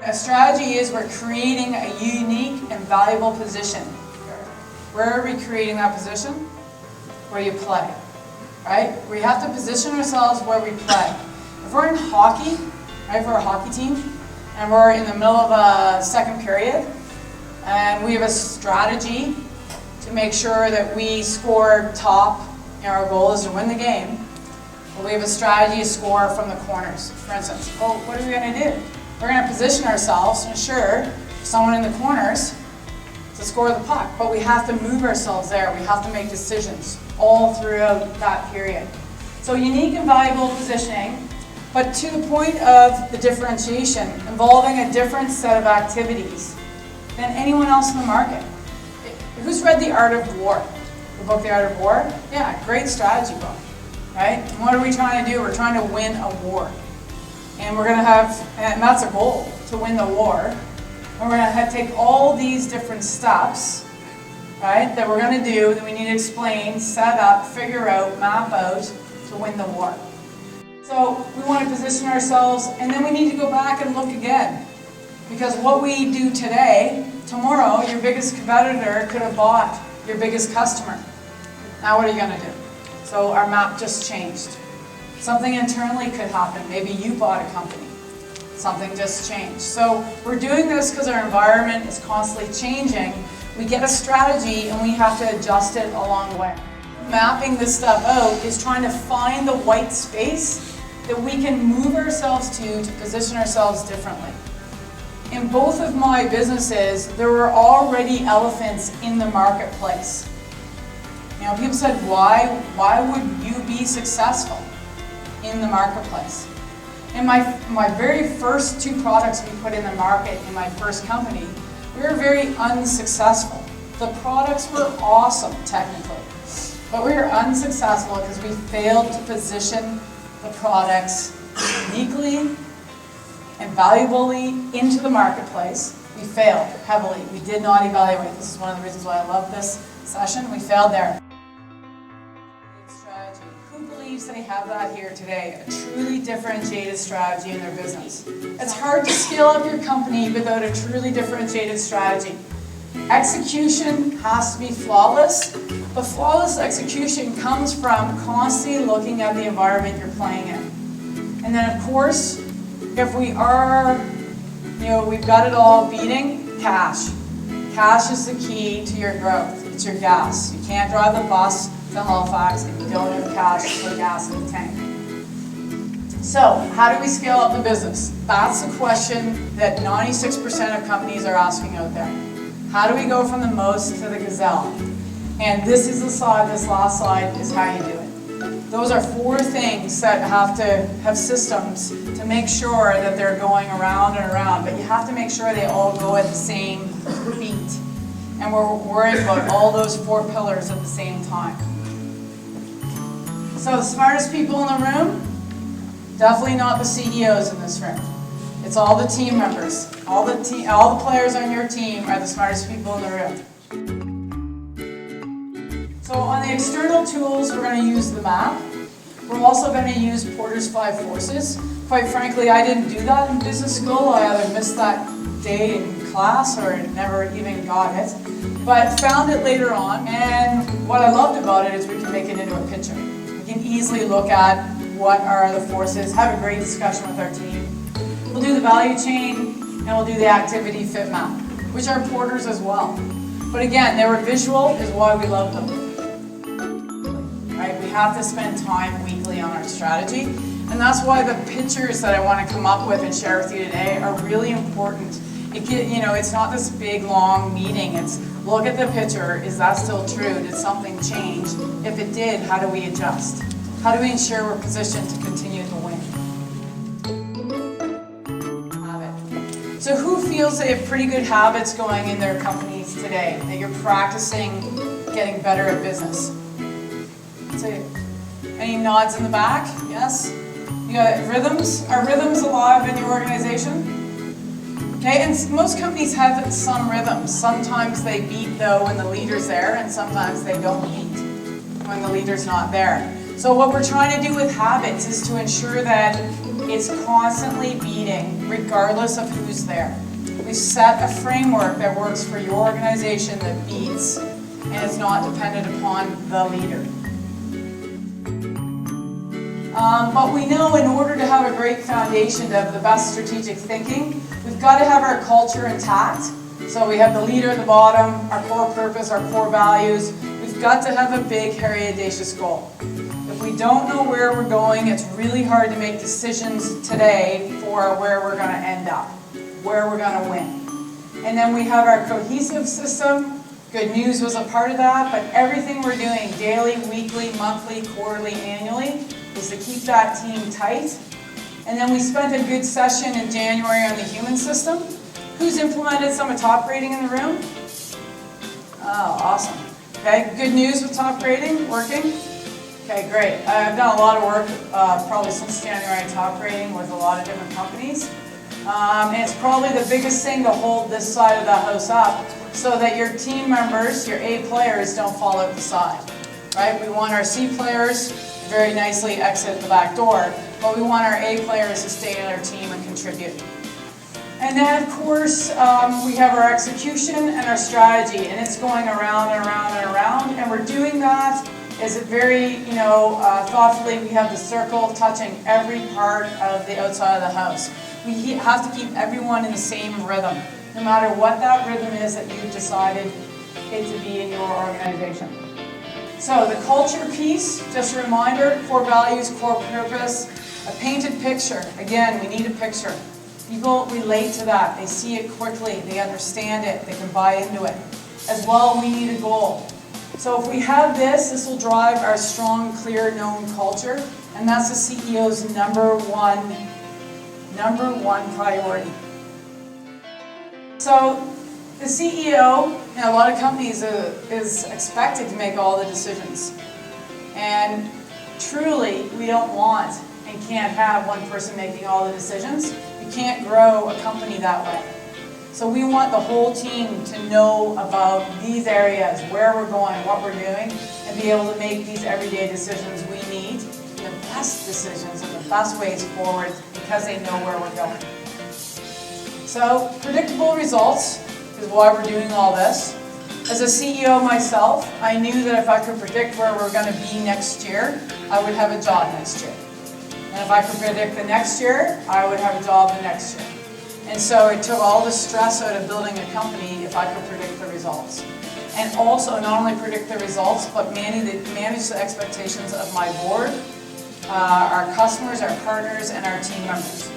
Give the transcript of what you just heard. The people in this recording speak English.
A strategy is we're creating a unique and valuable position. Where are we creating that position? Where you play, right? We have to position ourselves where we play. If we're in hockey, right, if we're a hockey team, and we're in the middle of a second period, and we have a strategy to make sure that we score top, our goal is to win the game, well, we have a strategy to score from the corners, for instance. Well, what are we going to do? We're going to position ourselves to ensure someone in the corners to score the puck, but we have to move ourselves there. We have to make decisions all throughout that period. So unique and valuable positioning, but to the point of the differentiation, involving a different set of activities than anyone else in the market. Who's read The Art of War? The book The Art of War? Yeah, great strategy book, right? And what are we trying to do? We're trying to win a war. And we're going to have, and that's a goal, to win the war. And we're going to take all these different steps, right, that we're going to do, that we need to explain, set up, figure out, map out to win the war. So we want to position ourselves, and then we need to go back and look again. Because what we do today, tomorrow, your biggest competitor could have bought your biggest customer. Now what are you going to do? So our map just changed. Something internally could happen. Maybe you bought a company. Something just changed. So we're doing this because our environment is constantly changing. We get a strategy and we have to adjust it along the way. Mapping this stuff out is trying to find the white space that we can move ourselves to position ourselves differently. In both of my businesses, there were already elephants in the marketplace. You know, people said, why would you be successful in the marketplace? In my very first two products we put in the market in my first company, we were very unsuccessful. The products were awesome technically, but we were unsuccessful because we failed to position the products uniquely and valuably into the marketplace. We failed heavily. We did not evaluate. This is one of the reasons why I love this session. We failed there. Strategy. Who believes they have that here today? A truly differentiated strategy in their business. It's hard to scale up your company without a truly differentiated strategy. Execution has to be flawless, but flawless execution comes from constantly looking at the environment you're playing in. And then of course, if we are, we've got it all beating, cash. Cash is the key to your growth. It's your gas. You can't drive the bus to Halifax if you don't have cash to put gas in the tank. So, how do we scale up the business? That's the question that 96% of companies are asking out there. How do we go from the mouse to the gazelle? And this is the slide, this last slide is how you do it. Those are 4 things that have to have systems to make sure that they're going around and around, but you have to make sure they all go at the same beat. And we're worried about all those 4 pillars at the same time. So the smartest people in the room, definitely not the CEOs in this room. It's all the team members. All the players on your team are the smartest people in the room. So on the external tools, we're going to use the map. We're also going to use Porter's 5 Forces. Quite frankly, I didn't do that in business school. I either missed that day in class or never even got it. But found it later on, and what I loved about it is we can make it into a picture. We can easily look at what are the forces, have a great discussion with our team. We'll do the value chain, and we'll do the activity fit map, which are Porter's as well. But again, they were visual, is why we love them. Right? We have to spend time weekly on our strategy, and that's why the pictures that I want to come up with and share with you today are really important. It's not this big long meeting. It's look at the picture. Is that still true? Did something change? If it did, how do we adjust? How do we ensure we're positioned to continue to win? Habit. So who feels they have pretty good habits going in their companies today? That you're practicing getting better at business? Any nods in the back? Yes? You got rhythms? Are rhythms alive in your organization? Okay, and most companies have some rhythms. Sometimes they beat though when the leader's there, and sometimes they don't beat when the leader's not there. So what we're trying to do with habits is to ensure that it's constantly beating regardless of who's there. We set a framework that works for your organization that beats, and it's not dependent upon the leader. But we know in order to have a great foundation to have the best strategic thinking, we've got to have our culture intact. So we have the leader at the bottom, our core purpose, our core values. We've got to have a big, hairy, audacious goal. If we don't know where we're going, it's really hard to make decisions today for where we're going to end up, where we're going to win. And then we have our cohesive system. Good News was a part of that, but everything we're doing daily, weekly, monthly, quarterly, annually is to keep that team tight. And then we spent a good session in January on the human system. Who's implemented some of top rating in the room? Oh, awesome. Okay, Good News with top rating, working? Okay, great. I've done a lot of work probably since January on top rating with a lot of different companies. And it's probably the biggest thing to hold this side of the house up so that your team members, your A players, don't fall out the side. Right? We want our C players very nicely exit the back door, but we want our A players to stay in our team and contribute. And then, of course, we have our execution and our strategy, and it's going around and around and around, and we're doing that as it very, thoughtfully. We have the circle touching every part of the outside of the house. We have to keep everyone in the same rhythm, no matter what that rhythm is that you've decided it to be in your organization. So the culture piece, just a reminder, core values, core purpose, a painted picture. Again, we need a picture. People relate to that. They see it quickly. They understand it. They can buy into it. As well, we need a goal. So if we have this, this will drive our strong, clear, known culture. And that's the CEO's number one priority. So the CEO in a lot of companies is expected to make all the decisions. And truly, we don't want and can't have one person making all the decisions. You can't grow a company that way. So we want the whole team to know about these areas, where we're going, what we're doing, and be able to make these everyday decisions we need, the best decisions and the best ways forward because they know where we're going. So predictable results is why we're doing all this. As a CEO myself, I knew that if I could predict where we're going to be next year, I would have a job next year. And if I could predict the next year, I would have a job the next year. And so it took all the stress out of building a company if I could predict the results. And also not only predict the results, but manage the expectations of my board, our customers, our partners, and our team members.